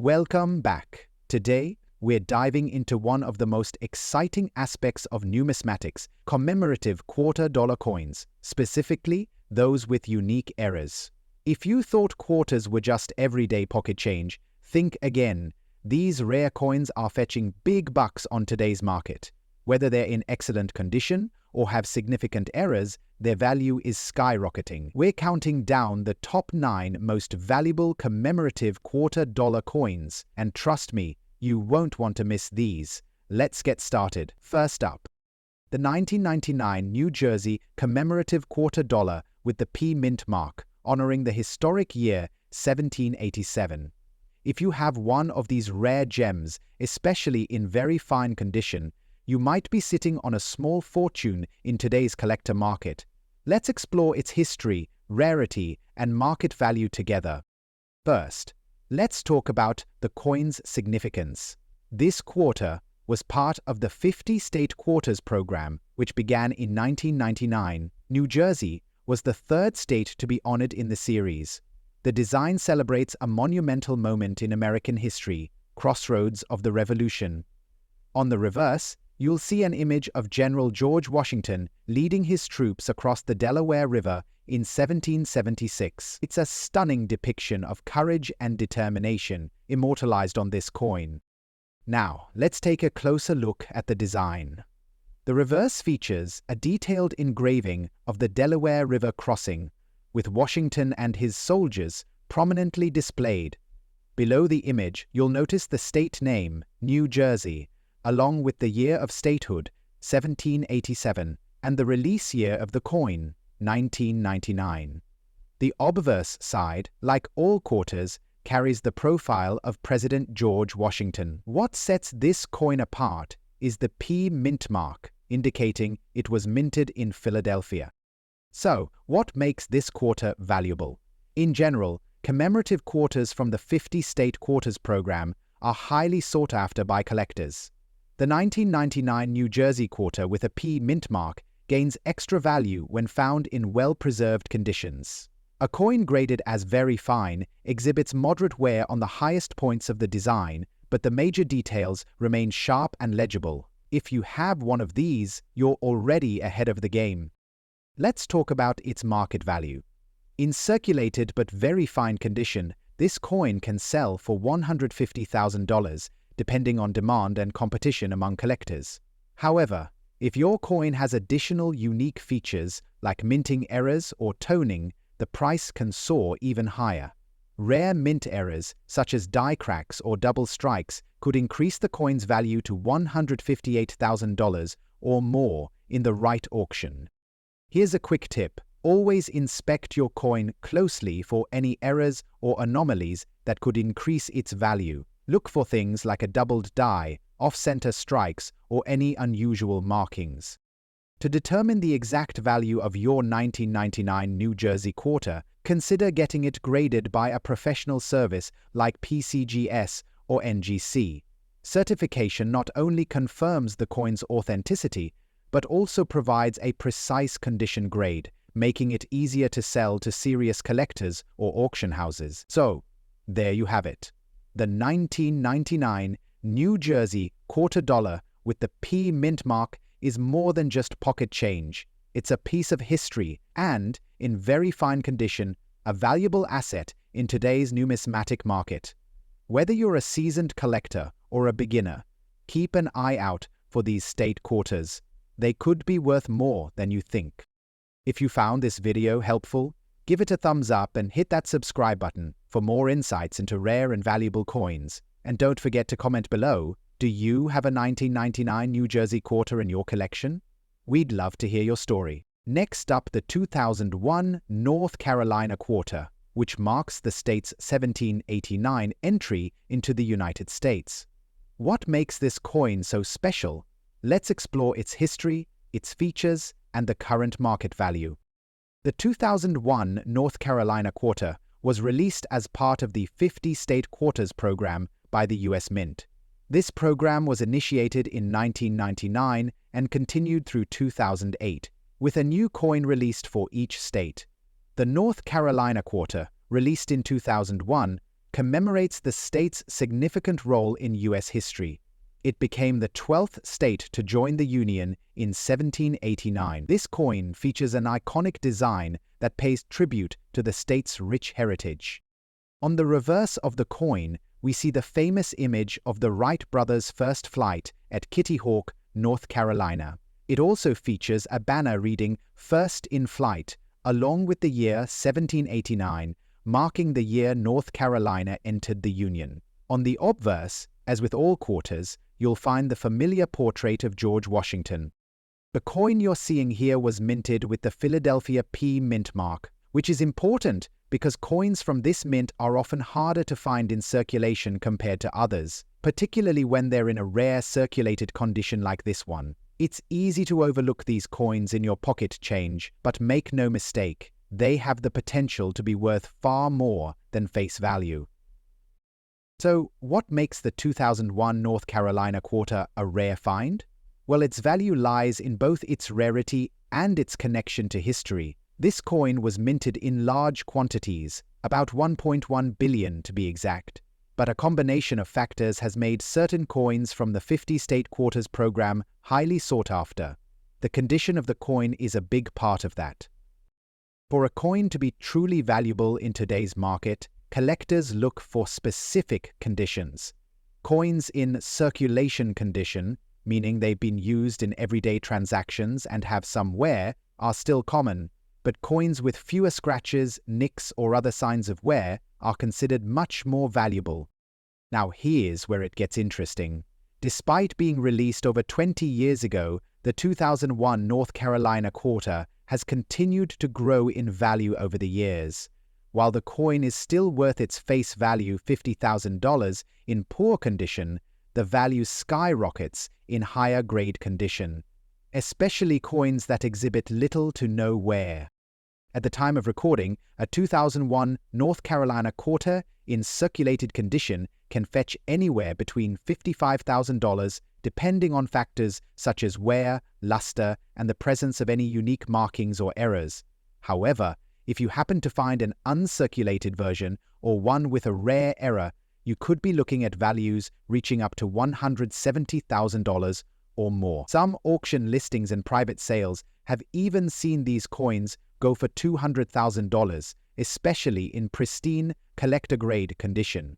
Welcome back. Today, we're diving into one of the most exciting aspects of numismatics, commemorative quarter-dollar coins, specifically those with unique errors. If you thought quarters were just everyday pocket change, think again. These rare coins are fetching big bucks on today's market. Whether they're in excellent condition or have significant errors, their value is skyrocketing. We're counting down the top 9 most valuable commemorative quarter-dollar coins, and trust me, you won't want to miss these. Let's get started. First up, the 1999 New Jersey commemorative quarter-dollar with the P mint mark, honoring the historic year 1787. If you have one of these rare gems, especially in very fine condition, you might be sitting on a small fortune in today's collector market. Let's explore its history, rarity, and market value together. First, let's talk about the coin's significance. This quarter was part of the 50-state quarters program, which began in 1999. New Jersey was the third state to be honored in the series. The design celebrates a monumental moment in American history, crossroads of the Revolution. On the reverse, you'll see an image of General George Washington leading his troops across the Delaware River in 1776. It's a stunning depiction of courage and determination immortalized on this coin. Now, let's take a closer look at the design. The reverse features a detailed engraving of the Delaware River crossing, with Washington and his soldiers prominently displayed. Below the image, you'll notice the state name, New Jersey, along with the year of statehood, 1787, and the release year of the coin, 1999. The obverse side, like all quarters, carries the profile of President George Washington. What sets this coin apart is the P mint mark, indicating it was minted in Philadelphia. So, what makes this quarter valuable? In general, commemorative quarters from the 50-state quarters program are highly sought after by collectors. The 1999 New Jersey quarter with a P mint mark gains extra value when found in well-preserved conditions. A coin graded as very fine exhibits moderate wear on the highest points of the design, but the major details remain sharp and legible. If you have one of these, you're already ahead of the game. Let's talk about its market value. In circulated but very fine condition, this coin can sell for $150,000, depending on demand and competition among collectors. However, if your coin has additional unique features like minting errors or toning, the price can soar even higher. Rare mint errors, such as die cracks or double strikes, could increase the coin's value to $158,000 or more in the right auction. Here's a quick tip. Always inspect your coin closely for any errors or anomalies that could increase its value. Look for things like a doubled die, off-center strikes, or any unusual markings. To determine the exact value of your 1999 New Jersey quarter, consider getting it graded by a professional service like PCGS or NGC. Certification not only confirms the coin's authenticity, but also provides a precise condition grade, making it easier to sell to serious collectors or auction houses. So, there you have it. The 1999 New Jersey quarter dollar with the P mint mark is more than just pocket change. It's a piece of history and, in very fine condition, a valuable asset in today's numismatic market. Whether you're a seasoned collector or a beginner, keep an eye out for these state quarters. They could be worth more than you think. If you found this video helpful, give it a thumbs up and hit that subscribe button for more insights into rare and valuable coins. And don't forget to comment below, do you have a 1999 New Jersey quarter in your collection? We'd love to hear your story. Next up, the 2001 North Carolina quarter, which marks the state's 1789 entry into the United States. What makes this coin so special? Let's explore its history, its features, and the current market value. The 2001 North Carolina quarter was released as part of the 50-state quarters program by the U.S. Mint. This program was initiated in 1999 and continued through 2008, with a new coin released for each state. The North Carolina quarter, released in 2001, commemorates the state's significant role in U.S. history. It became the 12th state to join the Union in 1789. This coin features an iconic design that pays tribute to the state's rich heritage. On the reverse of the coin, we see the famous image of the Wright brothers' first flight at Kitty Hawk, North Carolina. It also features a banner reading "First in Flight," along with the year 1789, marking the year North Carolina entered the Union. On the obverse, as with all quarters, you'll find the familiar portrait of George Washington. The coin you're seeing here was minted with the Philadelphia P mint mark, which is important because coins from this mint are often harder to find in circulation compared to others, particularly when they're in a rare circulated condition like this one. It's easy to overlook these coins in your pocket change, but make no mistake, they have the potential to be worth far more than face value. So, what makes the 2001 North Carolina quarter a rare find? Well, its value lies in both its rarity and its connection to history. This coin was minted in large quantities, about 1.1 billion to be exact. But a combination of factors has made certain coins from the 50-state quarters program highly sought after. The condition of the coin is a big part of that. For a coin to be truly valuable in today's market, collectors look for specific conditions. Coins in circulation condition, meaning they've been used in everyday transactions and have some wear, are still common, but coins with fewer scratches, nicks, or other signs of wear are considered much more valuable. Now here's where it gets interesting. Despite being released over 20 years ago, the 2001 North Carolina quarter has continued to grow in value over the years. While the coin is still worth its face value $50,000 in poor condition, the value skyrockets in higher grade condition, especially coins that exhibit little to no wear. At the time of recording, a 2001 North Carolina quarter in circulated condition can fetch anywhere between $55,000 depending on factors such as wear, luster, and the presence of any unique markings or errors. However, if you happen to find an uncirculated version or one with a rare error, you could be looking at values reaching up to $170,000 or more. Some auction listings and private sales have even seen these coins go for $200,000, especially in pristine, collector-grade condition.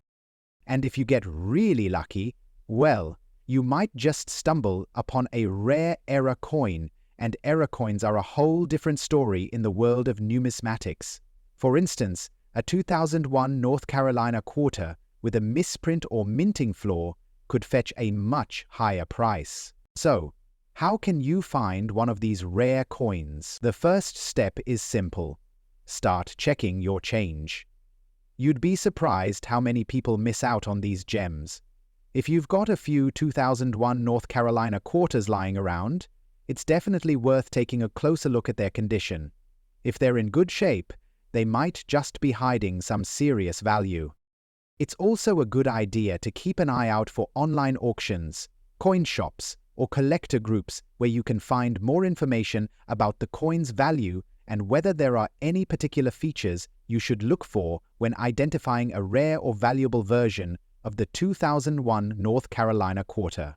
And if you get really lucky, well, you might just stumble upon a rare error coin, and error coins are a whole different story in the world of numismatics. For instance, a 2001 North Carolina quarter with a misprint or minting flaw could fetch a much higher price. So, how can you find one of these rare coins? The first step is simple. Start checking your change. You'd be surprised how many people miss out on these gems. If you've got a few 2001 North Carolina quarters lying around, it's definitely worth taking a closer look at their condition. If they're in good shape, they might just be hiding some serious value. It's also a good idea to keep an eye out for online auctions, coin shops, or collector groups where you can find more information about the coin's value and whether there are any particular features you should look for when identifying a rare or valuable version of the 2001 North Carolina quarter.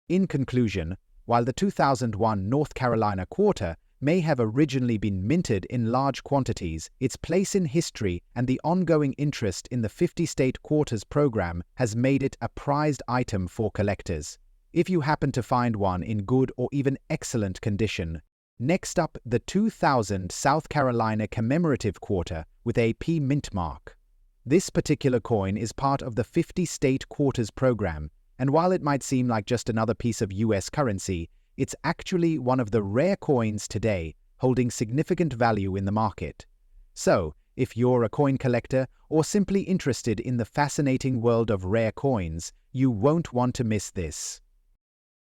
In conclusion, while the 2001 North Carolina quarter may have originally been minted in large quantities, its place in history and the ongoing interest in the 50-state quarters program has made it a prized item for collectors. If you happen to find one in good or even excellent condition, next up the 2000 South Carolina Commemorative quarter with a P mint mark. This particular coin is part of the 50-state quarters program, and while it might seem like just another piece of US currency, it's actually one of the rare coins today holding significant value in the market. So, if you're a coin collector or simply interested in the fascinating world of rare coins, you won't want to miss this.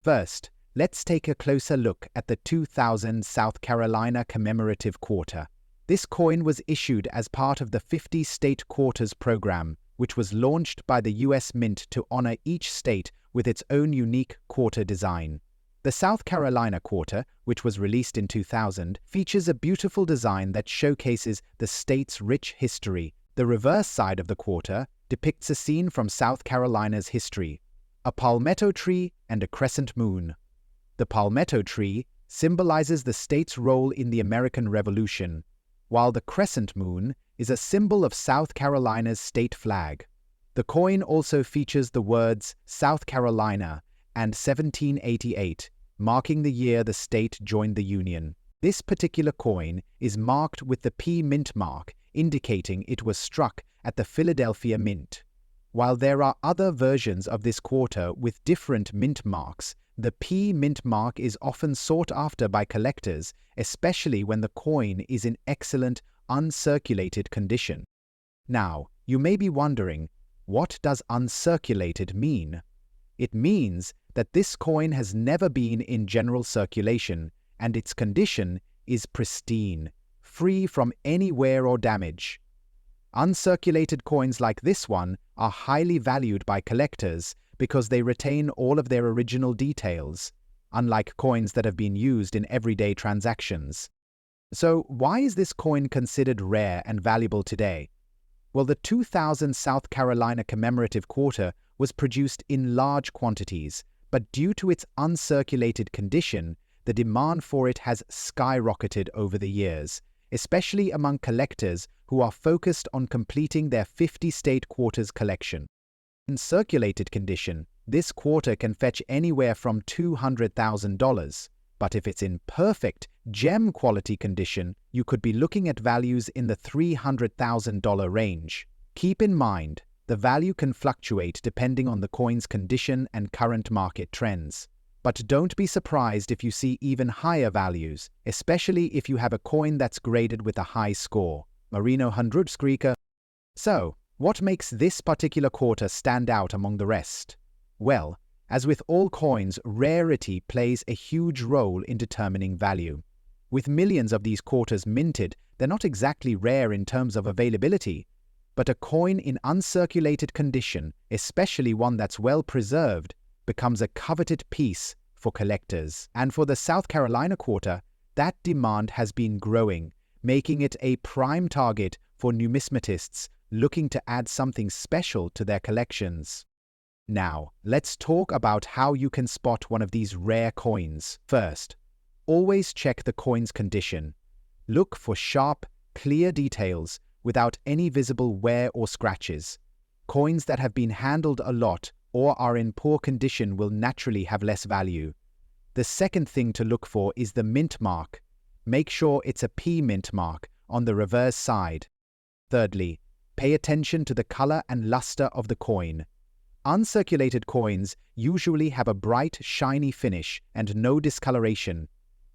First, let's take a closer look at the 2000 South Carolina Commemorative quarter. This coin was issued as part of the 50-state quarters program, which was launched by the US Mint to honor each state with its own unique quarter design. The South Carolina quarter, which was released in 2000, features a beautiful design that showcases the state's rich history. The reverse side of the quarter depicts a scene from South Carolina's history: a palmetto tree and a crescent moon. The palmetto tree symbolizes the state's role in the American Revolution, while the crescent moon is a symbol of South Carolina's state flag. The coin also features the words South Carolina and 1788, marking the year the state joined the Union. This particular coin is marked with the P Mint mark, indicating it was struck at the Philadelphia Mint. While there are other versions of this quarter with different mint marks, the P Mint mark is often sought after by collectors, especially when the coin is in excellent, uncirculated condition. Now, you may be wondering, what does uncirculated mean? It means that this coin has never been in general circulation, and its condition is pristine, free from any wear or damage. Uncirculated coins like this one are highly valued by collectors because they retain all of their original details, unlike coins that have been used in everyday transactions. So, why is this coin considered rare and valuable today? Well, the 2000 South Carolina commemorative quarter was produced in large quantities, but due to its uncirculated condition, the demand for it has skyrocketed over the years, especially among collectors who are focused on completing their 50-state quarters collection. In circulated condition, this quarter can fetch anywhere from $200,000, but if it's in perfect, gem-quality condition, you could be looking at values in the $300,000 range. Keep in mind, the value can fluctuate depending on the coin's condition and current market trends. But don't be surprised if you see even higher values, especially if you have a coin that's graded with a high score. Marino 100 Skrika. So, what makes this particular quarter stand out among the rest? Well, as with all coins, rarity plays a huge role in determining value. With millions of these quarters minted, they're not exactly rare in terms of availability, but a coin in uncirculated condition, especially one that's well preserved, becomes a coveted piece for collectors. And for the South Carolina quarter, that demand has been growing, making it a prime target for numismatists looking to add something special to their collections. Now, let's talk about how you can spot one of these rare coins. First, always check the coin's condition. Look for sharp, clear details without any visible wear or scratches. Coins that have been handled a lot or are in poor condition will naturally have less value. The second thing to look for is the mint mark. Make sure it's a P mint mark on the reverse side. Thirdly, pay attention to the color and luster of the coin. Uncirculated coins usually have a bright, shiny finish and no discoloration.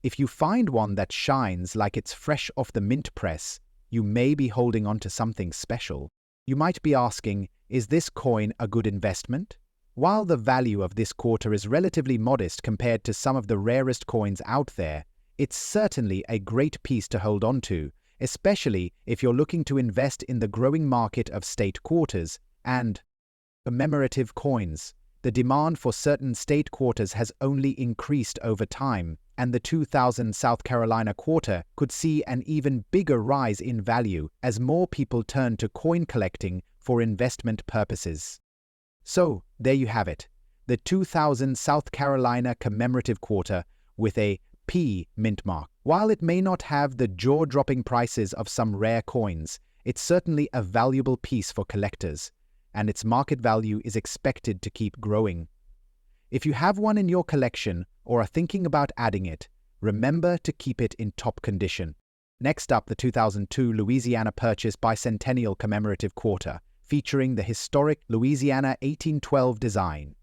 If you find one that shines like it's fresh off the mint press, you may be holding on to something special. You might be asking, is this coin a good investment? While the value of this quarter is relatively modest compared to some of the rarest coins out there, it's certainly a great piece to hold on to, especially if you're looking to invest in the growing market of state quarters and commemorative coins. The demand for certain state quarters has only increased over time, and the 2000 South Carolina quarter could see an even bigger rise in value as more people turn to coin collecting for investment purposes. So, there you have it, the 2000 South Carolina commemorative quarter with a P mint mark. While it may not have the jaw-dropping prices of some rare coins, it's certainly a valuable piece for collectors, and its market value is expected to keep growing. If you have one in your collection or are thinking about adding it, remember to keep it in top condition. Next up, the 2002 Louisiana Purchase Bicentennial Commemorative Quarter, featuring the historic Louisiana 1812 design.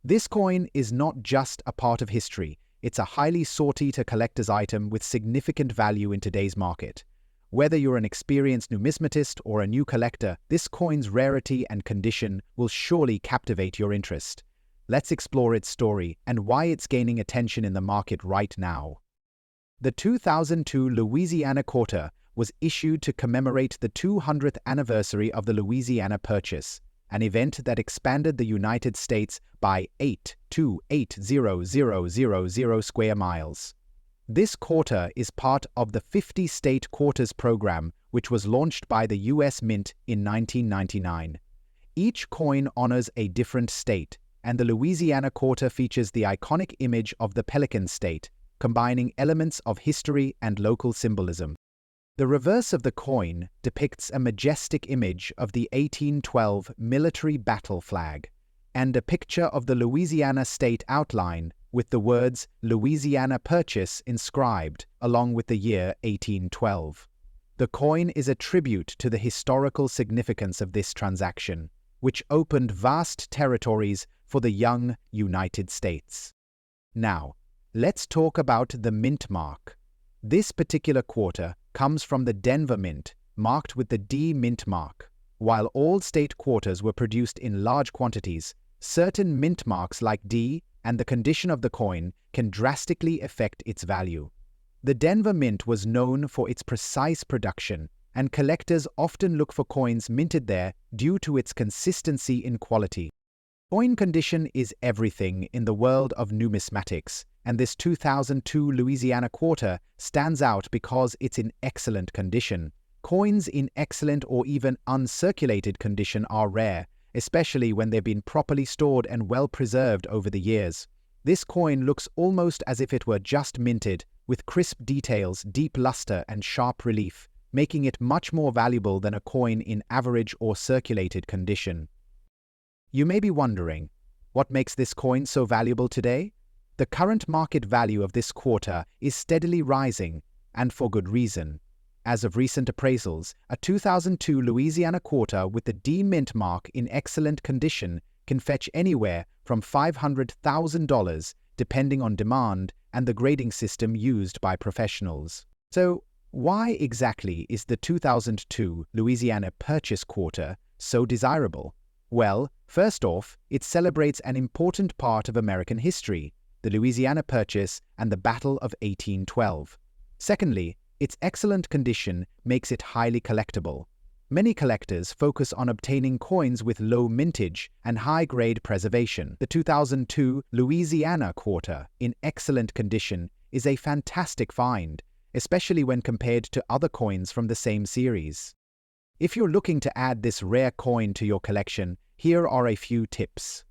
This coin is not just a part of history, it's a highly sought-after collector's item with significant value in today's market. Whether you're an experienced numismatist or a new collector, this coin's rarity and condition will surely captivate your interest. Let's explore its story and why it's gaining attention in the market right now. The 2002 Louisiana Quarter was issued to commemorate the 200th anniversary of the Louisiana Purchase, an event that expanded the United States by 8,280,000 square miles. This quarter is part of the 50-state quarters program, which was launched by the U.S. Mint in 1999. Each coin honors a different state, and the Louisiana quarter features the iconic image of the Pelican State, combining elements of history and local symbolism. The reverse of the coin depicts a majestic image of the 1812 military battle flag, and a picture of the Louisiana state outline with the words Louisiana Purchase inscribed, along with the year 1812. The coin is a tribute to the historical significance of this transaction, which opened vast territories for the young United States. Now, let's talk about the mint mark. This particular quarter comes from the Denver Mint, marked with the D mint mark. While all state quarters were produced in large quantities, certain mint marks like D and the condition of the coin can drastically affect its value. The Denver Mint was known for its precise production, and collectors often look for coins minted there due to its consistency in quality. Coin condition is everything in the world of numismatics, and this 2002 Louisiana quarter stands out because it's in excellent condition. Coins in excellent or even uncirculated condition are rare, especially when they've been properly stored and well preserved over the years. This coin looks almost as if it were just minted, with crisp details, deep luster, and sharp relief, making it much more valuable than a coin in average or circulated condition. You may be wondering, what makes this coin so valuable today? The current market value of this quarter is steadily rising, and for good reason. As of recent appraisals, a 2002 Louisiana quarter with the D mint mark in excellent condition can fetch anywhere from $500,000 depending on demand and the grading system used by professionals. So, why exactly is the 2002 Louisiana Purchase quarter so desirable? Well, first off, it celebrates an important part of American history, the Louisiana Purchase and the Battle of 1812. Secondly, its excellent condition makes it highly collectible. Many collectors focus on obtaining coins with low mintage and high-grade preservation. The 2002 Louisiana quarter, in excellent condition, is a fantastic find, especially when compared to other coins from the same series. If you're looking to add this rare coin to your collection, here are a few tips.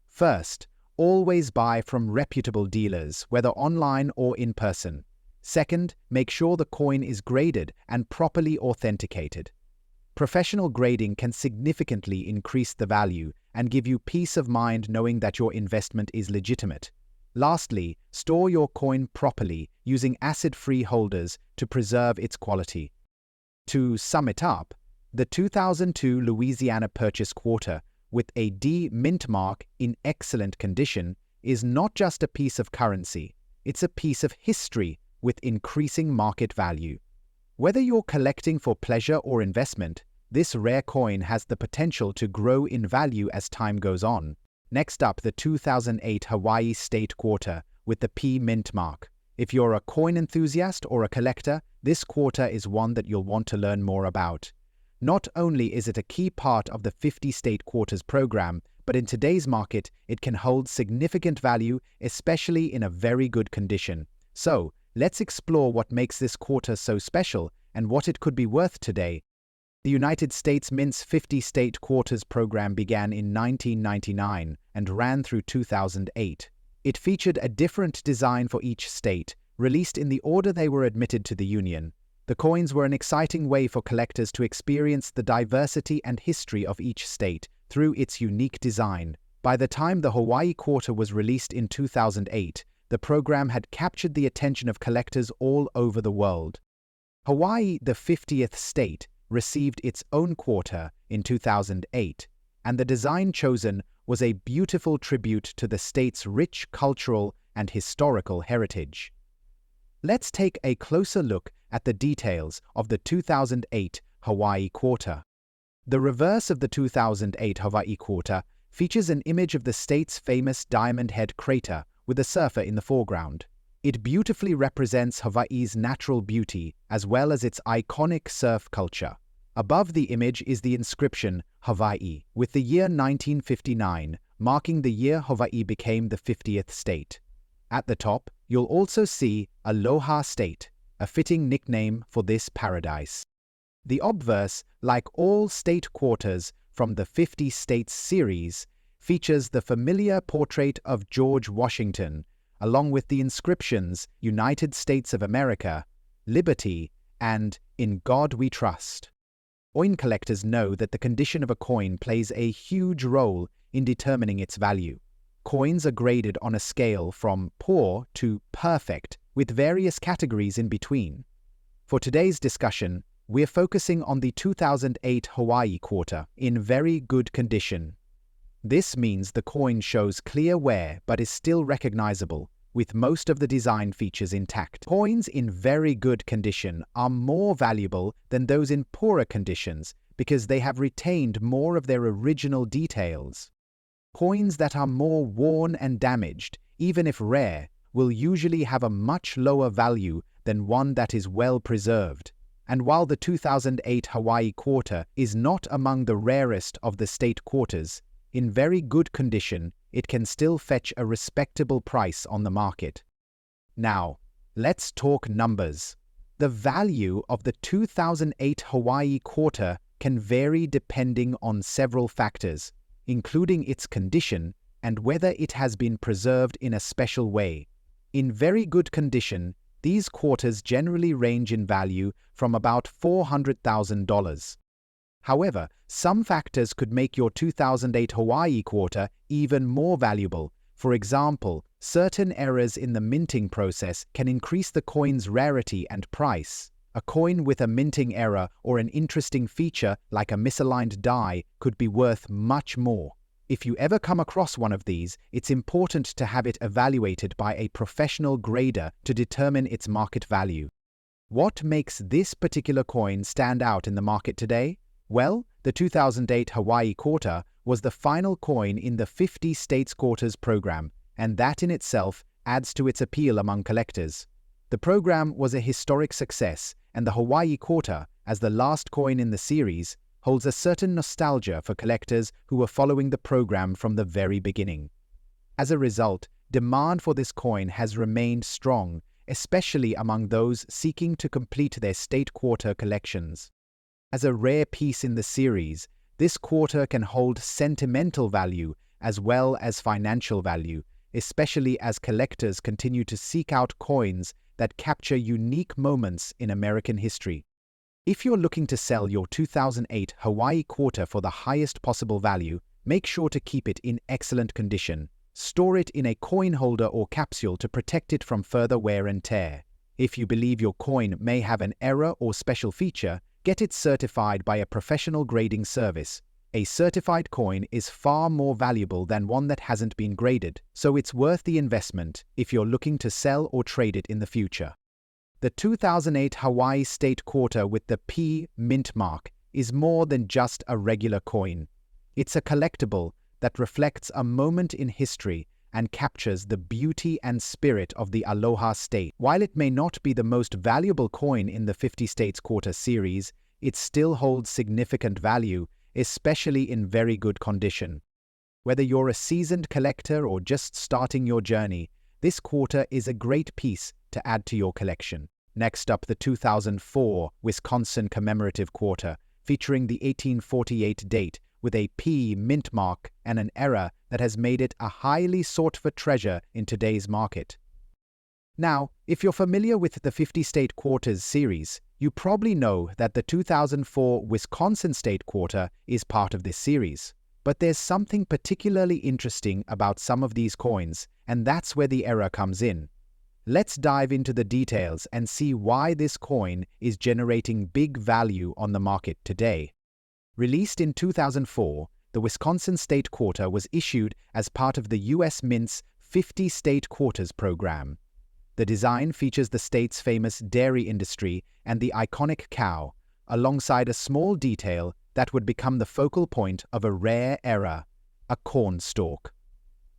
First, always buy from reputable dealers, whether online or in person. Second, make sure the coin is graded and properly authenticated. Professional grading can significantly increase the value and give you peace of mind knowing that your investment is legitimate. Lastly, store your coin properly using acid-free holders to preserve its quality. To sum it up, the 2002 Louisiana Purchase quarter with a D mint mark in excellent condition is not just a piece of currency, it's a piece of history with increasing market value. Whether you're collecting for pleasure or investment, this rare coin has the potential to grow in value as time goes on. Next up, the 2008 Hawaii State Quarter with the P mint mark. If you're a coin enthusiast or a collector, this quarter is one that you'll want to learn more about. Not only is it a key part of the 50 State Quarters program, but in today's market, it can hold significant value, especially in a very good condition. So, let's explore what makes this quarter so special and what it could be worth today. The United States Mint's 50 State Quarters program began in 1999 and ran through 2008. It featured a different design for each state, released in the order they were admitted to the Union. The coins were an exciting way for collectors to experience the diversity and history of each state through its unique design. By the time the Hawaii Quarter was released in 2008, the program had captured the attention of collectors all over the world. Hawaii, the 50th state, received its own quarter in 2008, and the design chosen was a beautiful tribute to the state's rich cultural and historical heritage. Let's take a closer look at the details of the 2008 Hawaii Quarter. The reverse of the 2008 Hawaii Quarter features an image of the state's famous Diamond Head crater with a surfer in the foreground. It beautifully represents Hawaii's natural beauty as well as its iconic surf culture. Above the image is the inscription Hawaii, with the year 1959 marking the year Hawaii became the 50th state. At the top, you'll also see Aloha State, a fitting nickname for this paradise. The obverse, like all state quarters, from the 50 States series features the familiar portrait of George Washington, along with the inscriptions United States of America, Liberty, and In God We Trust. Coin collectors know that the condition of a coin plays a huge role in determining its value. Coins are graded on a scale from poor to perfect, with various categories in between. For today's discussion, we're focusing on the 2008 Hawaii quarter in very good condition. This means the coin shows clear wear but is still recognizable, with most of the design features intact. Coins in very good condition are more valuable than those in poorer conditions because they have retained more of their original details. Coins that are more worn and damaged, even if rare, will usually have a much lower value than one that is well preserved. And while the 2008 Hawaii quarter is not among the rarest of the state quarters, in very good condition, it can still fetch a respectable price on the market. Now, let's talk numbers. The value of the 2008 Hawaii quarter can vary depending on several factors, including its condition and whether it has been preserved in a special way. In very good condition, these quarters generally range in value from about $400,000. However, some factors could make your 2008 Hawaii quarter even more valuable. For example, certain errors in the minting process can increase the coin's rarity and price. A coin with a minting error or an interesting feature like a misaligned die could be worth much more. If you ever come across one of these, it's important to have it evaluated by a professional grader to determine its market value. What makes this particular coin stand out in the market today? Well, the 2008 Hawaii quarter was the final coin in the 50 States Quarters program, and that in itself adds to its appeal among collectors. The program was a historic success, and the Hawaii quarter, as the last coin in the series, holds a certain nostalgia for collectors who were following the program from the very beginning. As a result, demand for this coin has remained strong, especially among those seeking to complete their state quarter collections. As a rare piece in the series, this quarter can hold sentimental value as well as financial value, especially as collectors continue to seek out coins that capture unique moments in American history. If you're looking to sell your 2008 Hawaii quarter for the highest possible value, make sure to keep it in excellent condition. Store it in a coin holder or capsule to protect it from further wear and tear. If you believe your coin may have an error or special feature, get it certified by a professional grading service. A certified coin is far more valuable than one that hasn't been graded, so it's worth the investment if you're looking to sell or trade it in the future. The 2008 Hawaii State Quarter with the P mint mark is more than just a regular coin. It's a collectible that reflects a moment in history and captures the beauty and spirit of the Aloha State. While it may not be the most valuable coin in the 50 States Quarter series, it still holds significant value, especially in very good condition. Whether you're a seasoned collector or just starting your journey, this quarter is a great piece to add to your collection. Next up, the 2004 Wisconsin Commemorative Quarter, featuring the 1848 date with a P mint mark and an error that has made it a highly sought-for treasure in today's market. Now, if you're familiar with the 50 State Quarters series, you probably know that the 2004 Wisconsin State Quarter is part of this series. But there's something particularly interesting about some of these coins, and that's where the error comes in. Let's dive into the details and see why this coin is generating big value on the market today. Released in 2004, the Wisconsin State Quarter was issued as part of the U.S. Mint's 50 State Quarters program. The design features the state's famous dairy industry and the iconic cow, alongside a small detail that would become the focal point of a rare era, a corn stalk.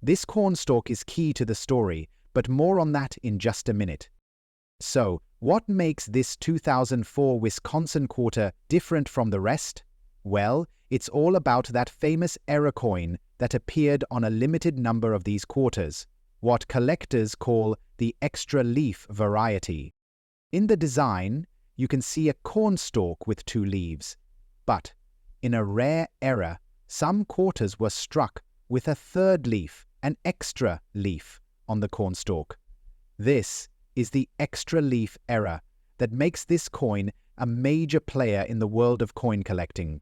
This corn stalk is key to the story, but more on that in just a minute. So, what makes this 2004 Wisconsin quarter different from the rest? Well, it's all about that famous error coin that appeared on a limited number of these quarters, what collectors call the extra leaf variety. In the design, you can see a corn stalk with 2 leaves, but in a rare error, Some quarters were struck with a third leaf, an extra leaf, on the cornstalk. This is the extra leaf error that makes this coin a major player in the world of coin collecting.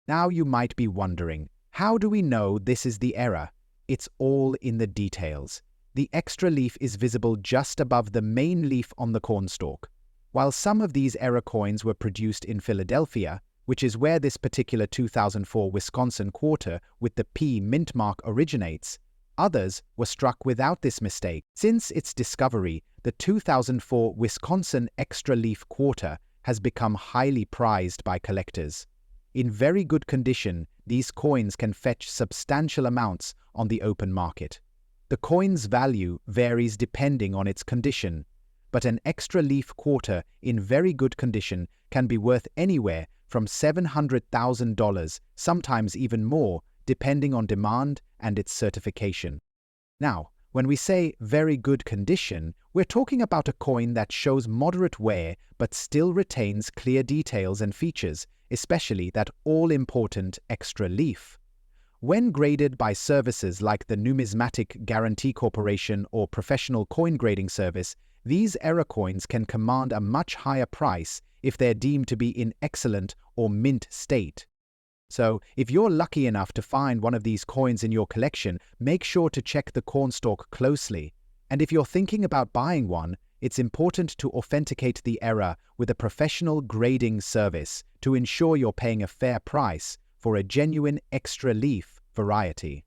Now you might be wondering, how do we know this is the error? It's all in the details. The extra leaf is visible just above the main leaf on the cornstalk. While some of these error coins were produced in Philadelphia, which is where this particular 2004 Wisconsin quarter with the P mint mark originates, others were struck without this mistake. Since its discovery, the 2004 Wisconsin extra leaf quarter has become highly prized by collectors. In very good condition, these coins can fetch substantial amounts on the open market. The coin's value varies depending on its condition, but an extra leaf quarter in very good condition can be worth anywhere from $700,000, sometimes even more, depending on demand and its certification. Now, when we say very good condition, we're talking about a coin that shows moderate wear but still retains clear details and features, especially that all-important extra leaf. When graded by services like the Numismatic Guarantee Corporation or Professional Coin Grading Service, these error coins can command a much higher price if they're deemed to be in excellent or mint state. So, if you're lucky enough to find one of these coins in your collection, make sure to check the cornstalk closely. And if you're thinking about buying one, it's important to authenticate the error with a professional grading service to ensure you're paying a fair price for a genuine extra leaf variety.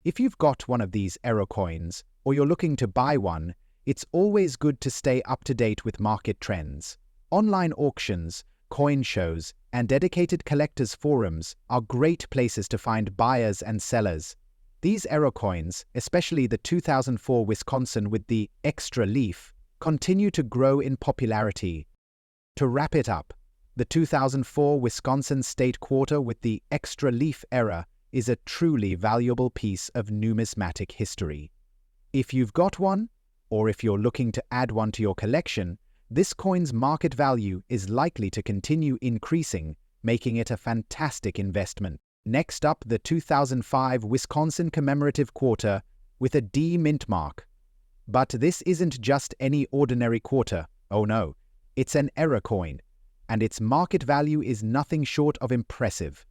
If you've got one of these error coins, or you're looking to buy one, it's always good to stay up to date with market trends. Online auctions, coin shows, and dedicated collectors' forums are great places to find buyers and sellers. These error coins, especially the 2004 Wisconsin with the extra leaf, continue to grow in popularity. To wrap it up, the 2004 Wisconsin State Quarter with the extra leaf error is a truly valuable piece of numismatic history. If you've got one, or if you're looking to add one to your collection, this coin's market value is likely to continue increasing, making it a fantastic investment. Next up, the 2005 Wisconsin Commemorative Quarter with a D mint mark. But this isn't just any ordinary quarter. Oh no, it's an error coin, and its market value is nothing short of impressive.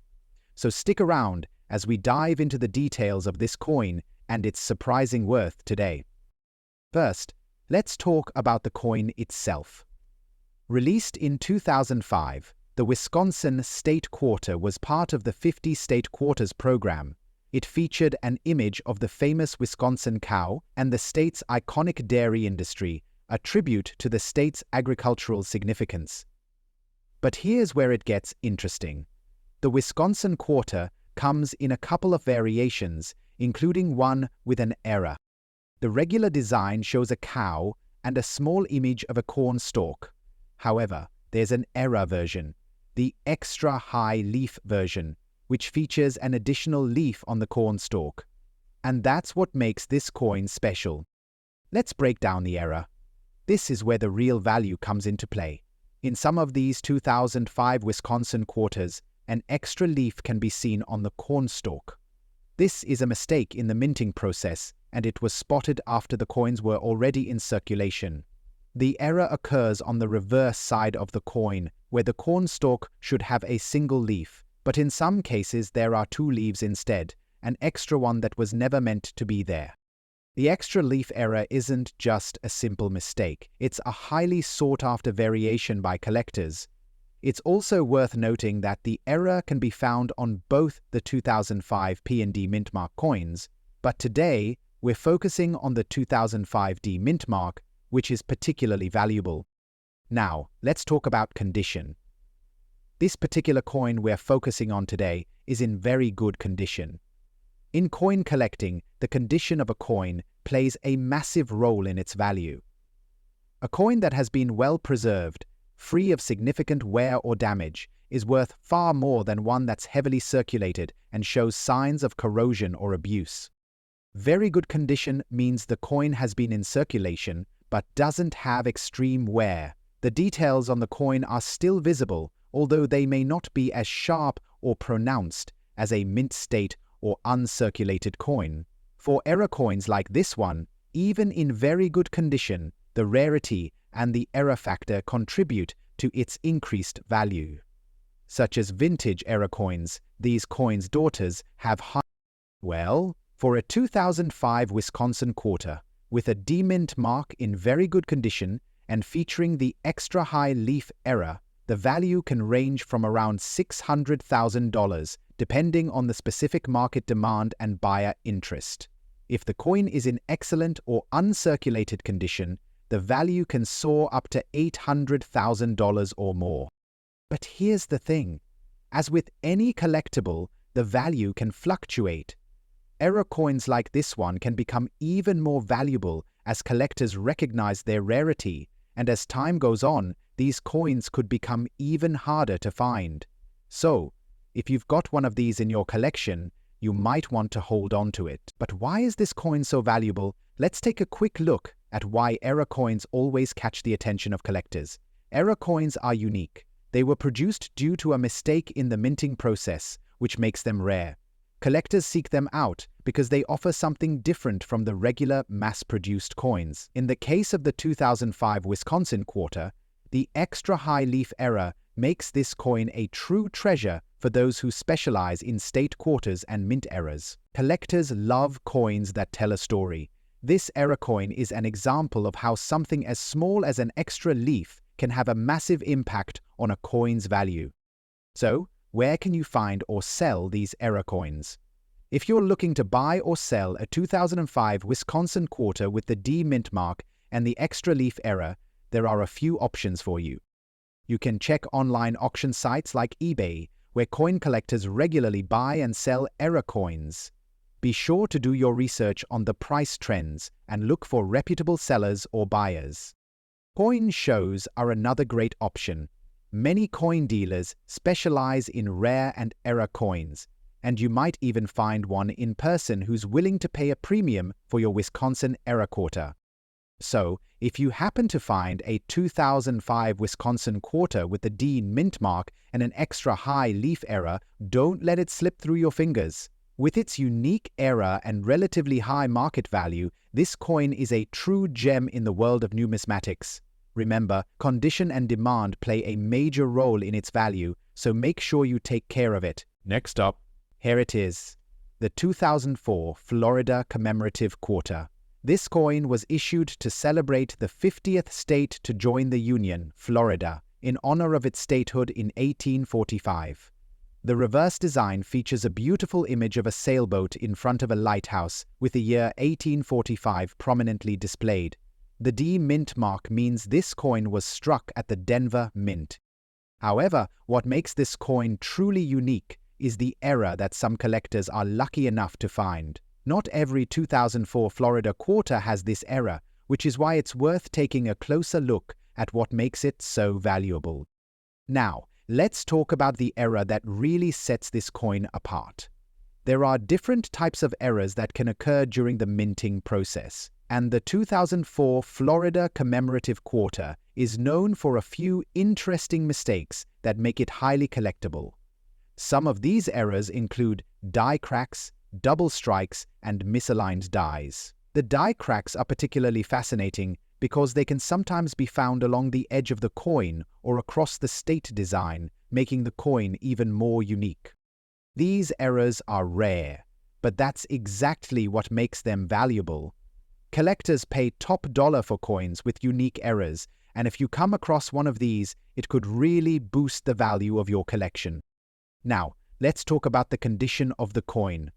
So stick around as we dive into the details of this coin and its surprising worth today. First, let's talk about the coin itself. Released in 2005, the Wisconsin State Quarter was part of the 50 State Quarters program. It featured an image of the famous Wisconsin cow and the state's iconic dairy industry, a tribute to the state's agricultural significance. But here's where it gets interesting. The Wisconsin Quarter comes in a couple of variations, including one with an error. The regular design shows a cow and a small image of a corn stalk. However, there's an error version, the extra high leaf version, which features an additional leaf on the corn stalk. And that's what makes this coin special. Let's break down the error. This is where the real value comes into play. In some of these 2005 Wisconsin quarters, an extra leaf can be seen on the corn stalk. This is a mistake in the minting process, and it was spotted after the coins were already in circulation. The error occurs on the reverse side of the coin, where the corn stalk should have a single leaf, but in some cases there are two leaves instead, an extra one that was never meant to be there. The extra leaf error isn't just a simple mistake, it's a highly sought-after variation by collectors. It's also worth noting that the error can be found on both the 2005 P&D mint mark coins, but today we're focusing on the 2005 D mint mark, which is particularly valuable. Now, let's talk about condition. This particular coin we're focusing on today is in very good condition. In coin collecting, the condition of a coin plays a massive role in its value. A coin that has been well preserved, free of significant wear or damage, is worth far more than one that's heavily circulated and shows signs of corrosion or abuse. Very good condition means the coin has been in circulation but doesn't have extreme wear. The details on the coin are still visible, although they may not be as sharp or pronounced as a mint state or uncirculated coin. For error coins like this one, even in very good condition, the rarity and the error factor contribute to its increased value. Such as vintage error coins, these coins' daughters have high. Well, for a 2005 Wisconsin quarter, with a D-mint mark in very good condition and featuring the extra high leaf error, the value can range from around $600,000, depending on the specific market demand and buyer interest. If the coin is in excellent or uncirculated condition, the value can soar up to $800,000 or more. But here's the thing. As with any collectible, the value can fluctuate. Error coins like this one can become even more valuable as collectors recognize their rarity, and as time goes on, these coins could become even harder to find. So, if you've got one of these in your collection, you might want to hold on to it. But why is this coin so valuable? Let's take a quick look at why error coins always catch the attention of collectors. Error coins are unique. They were produced due to a mistake in the minting process, which makes them rare. Collectors seek them out because they offer something different from the regular mass-produced coins. In the case of the 2005 Wisconsin quarter, the extra high leaf error makes this coin a true treasure for those who specialize in state quarters and mint errors. Collectors love coins that tell a story. This error coin is an example of how something as small as an extra leaf can have a massive impact on a coin's value. So, where can you find or sell these error coins? If you're looking to buy or sell a 2005 Wisconsin quarter with the D mint mark and the extra leaf error, there are a few options for you. You can check online auction sites like eBay, where coin collectors regularly buy and sell error coins. Be sure to do your research on the price trends and look for reputable sellers or buyers. Coin shows are another great option. Many coin dealers specialize in rare and error coins, and you might even find one in person who's willing to pay a premium for your Wisconsin error quarter. So, if you happen to find a 2005 Wisconsin quarter with the D mint mark and an extra high leaf error, don't let it slip through your fingers. With its unique error and relatively high market value, this coin is a true gem in the world of numismatics. Remember, condition and demand play a major role in its value, so make sure you take care of it. Next up, here it is, the 2004 Florida Commemorative Quarter. This coin was issued to celebrate the 50th state to join the Union, Florida, in honor of its statehood in 1845. The reverse design features a beautiful image of a sailboat in front of a lighthouse, with the year 1845 prominently displayed. The D mint mark means this coin was struck at the Denver Mint. However, what makes this coin truly unique is the error that some collectors are lucky enough to find. Not every 2004 Florida quarter has this error, which is why it's worth taking a closer look at what makes it so valuable. Now, let's talk about the error that really sets this coin apart. There are different types of errors that can occur during the minting process, and the 2004 Florida Commemorative Quarter is known for a few interesting mistakes that make it highly collectible. Some of these errors include die cracks, double strikes, and misaligned dies. The die cracks are particularly fascinating because they can sometimes be found along the edge of the coin or across the state design, making the coin even more unique. These errors are rare, but that's exactly what makes them valuable. Collectors pay top dollar for coins with unique errors, and if you come across one of these, it could really boost the value of your collection. Now, let's talk about the condition of the coin.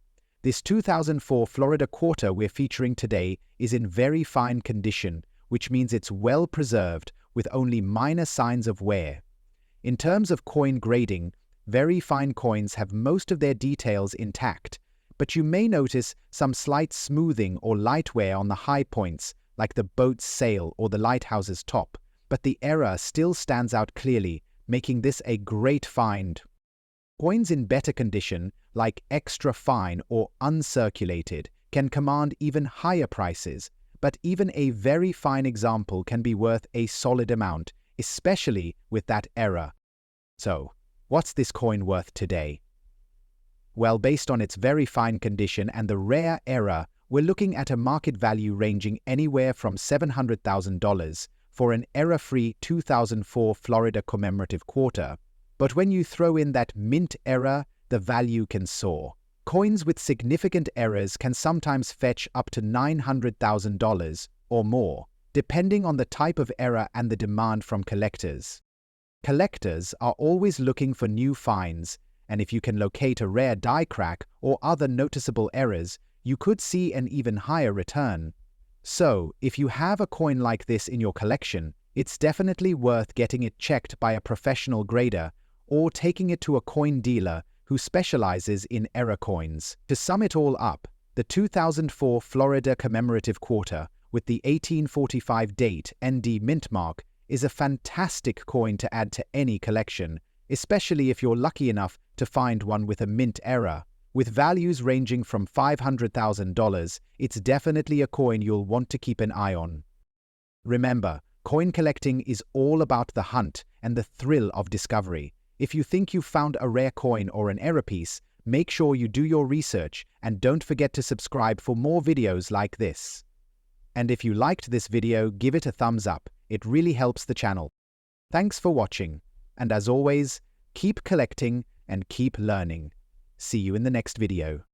This 2004 Florida quarter we're featuring today is in very fine condition, which means it's well preserved with only minor signs of wear. In terms of coin grading, very fine coins have most of their details intact, but you may notice some slight smoothing or light wear on the high points, like the boat's sail or the lighthouse's top, but the error still stands out clearly, making this a great find. Coins in better condition, like extra fine or uncirculated, can command even higher prices, but even a very fine example can be worth a solid amount, especially with that error. So, what's this coin worth today? Well, based on its very fine condition and the rare era, we're looking at a market value ranging anywhere from $700,000 for an error-free 2004 Florida commemorative quarter. But when you throw in that mint error, the value can soar. Coins with significant errors can sometimes fetch up to $900,000 or more, depending on the type of error and the demand from collectors. Collectors are always looking for new finds, and if you can locate a rare die crack or other noticeable errors, you could see an even higher return. So, if you have a coin like this in your collection, it's definitely worth getting it checked by a professional grader or taking it to a coin dealer who specializes in error coins. To sum it all up, the 2004 Florida commemorative quarter with the 1845 date ND mint mark is a fantastic coin to add to any collection, especially if you're lucky enough to find one with a mint error. With values ranging from $500,000, it's definitely a coin you'll want to keep an eye on. Remember, coin collecting is all about the hunt and the thrill of discovery. If you think you've found a rare coin or an error piece, make sure you do your research and don't forget to subscribe for more videos like this. And if you liked this video, give it a thumbs up. It really helps the channel. Thanks for watching. And as always, keep collecting and keep learning. See you in the next video.